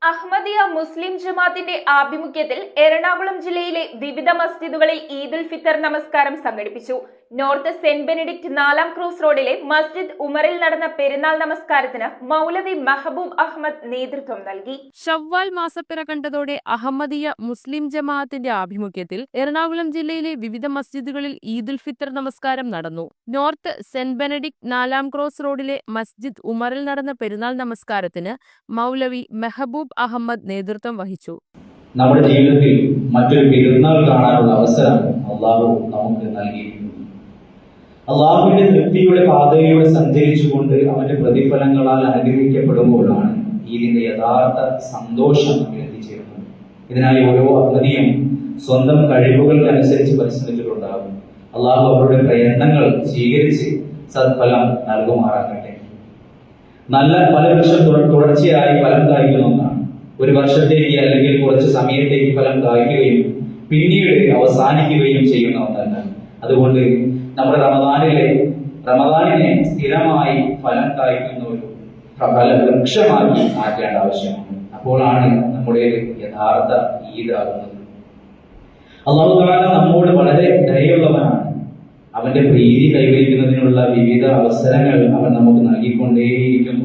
അഹമ്മദിയ മുസ്ലിം ജമാഅത്തിന്റെ ആഭിമുഖ്യത്തിൽ എറണാകുളം ജില്ലയിലെ വിവിധ മസ്ജിദുകളിൽ ഈദുൽ ഫിത്തർ നമസ്കാരം സംഘടിപ്പിച്ചു. നോർത്ത് സെന്റ് ബെനഡിക്ട് 4-ാം ക്രോസ് റോഡിലെ മസ്ജിദ് ഉമറിൽ നടന്ന പെരുന്നാൾ നമസ്കാരത്തിന് മൗലവി മെഹബൂബ് അഹമ്മദ് നേതൃത്വം നൽകി. ഷവ്വാൽ മാസപ്പിറ കണ്ടതോടെ അഹമ്മദിയ മുസ്ലിം ജമാഅത്തിന്റെ ആഭിമുഖ്യത്തിൽ എറണാകുളം ജില്ലയിലെ വിവിധ മസ്ജിദുകളിൽ ഈദുൽ ഫിത്തർ നമസ്കാരം നടന്നു. നോർത്ത് സെന്റ് ബെനഡിക്ട് 4-ാം ക്രോസ് റോഡിലെ മസ്ജിദ് ഉമറിൽ നടന്ന പെരുന്നാൾ നമസ്കാരത്തിന് മൗലവി മെഹബൂബ് അഹമ്മദ് നേതൃത്വം വഹിച്ചു. നമ്മുടെ ജീവിതത്തിൽ മറ്റൊരു പെരുന്നാൾ കാണാനുള്ള അവസരം അള്ളാഹു നമുക്ക് നൽകിയിട്ടുണ്ട്. അള്ളാഹുവിന്റെ തൃപ്തിയുടെ പാതയിലൂടെ സഞ്ചരിച്ചുകൊണ്ട് അവന്റെ പ്രതിഫലങ്ങളാൽ അനുഗ്രഹിക്കപ്പെടുമ്പോഴാണ് ഇതിന്റെ യഥാർത്ഥ സന്തോഷം നമ്മൾ എത്തിച്ചേരുന്നത്. ഇതിനായി ഓരോ അഹമ്മദിയും സ്വന്തം കഴിവുകൾക്കനുസരിച്ച് പരിശ്രമിച്ചിട്ടുണ്ടാകും. അള്ളാഹു അവരുടെ പ്രയത്നങ്ങൾ സ്വീകരിച്ച് സത്ഫലം നൽകുമാറാകട്ടെ. നല്ല ഫലവൃക്ഷം തുടർച്ചയായി ഫലം കായ്ക്കുന്ന ഒന്നാണ്. ഒരു വർഷത്തേക്ക് അല്ലെങ്കിൽ കുറച്ച് സമയത്തേക്ക് ഫലം കായ്ക്കുകയും പിന്നീട് അവസാനിക്കുകയും ചെയ്യുന്ന ഒന്നല്ല. അതുകൊണ്ട് നമ്മുടെ റമദാനിനെ സ്ഥിരമായി ഫലം കായ്ക്കുന്ന ഒരു ഫലവൃക്ഷമാക്കി മാറ്റേണ്ട ആവശ്യമാണ്. അപ്പോഴാണ് നമ്മുടെ യഥാർത്ഥ ഈദ് ആകുന്നത്. അല്ലാഹു തആല നമ്മോട് വളരെ ദയയുള്ളവനാണ്. അവന്റെ പ്രീതി കൈവരിക്കുന്നതിനുള്ള വിവിധ അവസരങ്ങൾ അവൻ നമുക്ക് നൽകിക്കൊണ്ടേയിരിക്കുന്നു.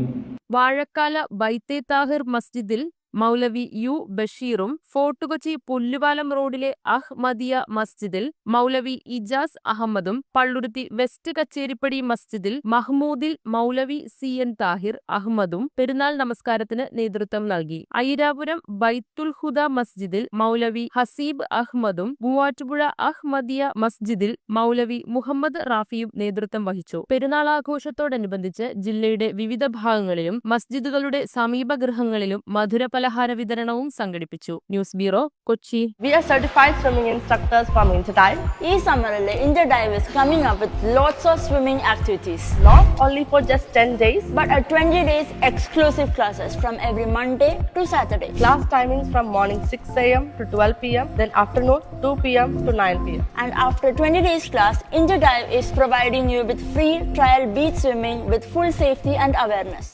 വാഴക്കാല ബൈത്തെ താഹിർ മസ്ജിദിൽ മൗലവി യു ബഷീറും ഫോർട്ട് കൊച്ചി പുല്ലുപാലം റോഡിലെ അഹ്മദിയ മസ്ജിദിൽ മൗലവി ഇജാസ് അഹമ്മദും പള്ളുരുത്തി വെസ്റ്റ് കച്ചേരിപ്പടി മസ്ജിദിൽ മഹ്മൂദിൽ മൗലവി CN താഹിർ അഹമ്മദും പെരുന്നാൾ നമസ്കാരത്തിന് നേതൃത്വം നൽകി. ഐരാപുരം ബൈത്തുൽ ഹുദ മസ്ജിദിൽ മൗലവി ഹസീബ് അഹ്മദും മൂവാറ്റുപുഴ അഹ്മദിയ മസ്ജിദിൽ മൗലവി മുഹമ്മദ് റാഫിയും നേതൃത്വം വഹിച്ചു. പെരുന്നാൾ ആഘോഷത്തോടനുബന്ധിച്ച് ജില്ലയുടെ വിവിധ ഭാഗങ്ങളിലും മസ്ജിദുകളുടെ സമീപഗൃഹങ്ങളിലും മധുരപലഹാര വിതരണവും സംഘടിപ്പിച്ചു. News bureau, Kochi. We are certified swimming instructors from Interdive. ഈ സമ്മറിലെ Interdive is coming up with lots of swimming activities. Not only for just 10 days, But 20 days exclusive classes from every Monday to Saturday. class timings from morning 6 a.m. to 12 p.m., then afternoon 2 p.m. to 9 p.m. And after 20 days class, Interdive is providing you with free trial beach swimming with full safety and awareness.